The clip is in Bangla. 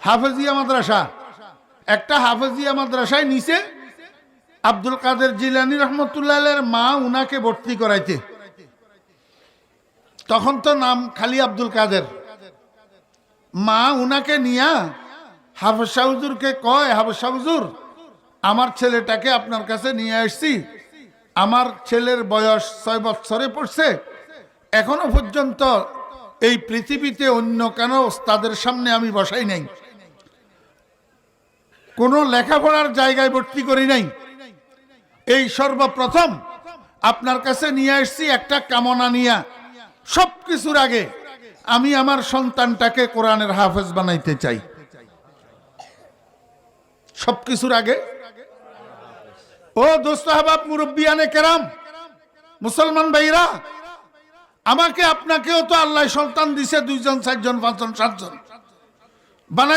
হাফেজিয়া মাদ্রাসা, একটা হাফেজিয়া মাদ্রাসায় নিচে আব্দুল কাদের জিলানী রহমতুল্লাহ আলাইহির মা উনাকে ভর্তি করাইতে। তখন তো নাম খালি আব্দুল কাদের। মা উনাকে নিয়া হাফেজ শাহ হুজুরকে কয়, হাফেজ শাহ হুজুর, আমার ছেলেটাকে আপনার কাছে নিয়ে আসছি, আমার ছেলের বয়স 6 বছরে পড়ছে, এখনো পর্যন্ত এই পৃথিবীতে অন্য কেন ওস্তাদের সামনে আমি বসাই নাই, কোনো লেখাপড়ার জায়গায় ভর্তি করি নাই, এই সর্বপ্রথম আপনার কাছে নিয়ে আসছি একটা কামনা নিয়া, সবকিছুর আগে আমি আমার সন্তানটাকে কোরআনের হাফেজ বানাইতে চাই। সবকিছুর আগে ও দোস্ত আহবাব মুরব্বিয়ানে কেরাম, মুসলমান ভাইরা, আমাকে আপনাকেও তো আল্লাহ সন্তান দিছে 2 জন 4 জন 5 জন 7 জন বানাই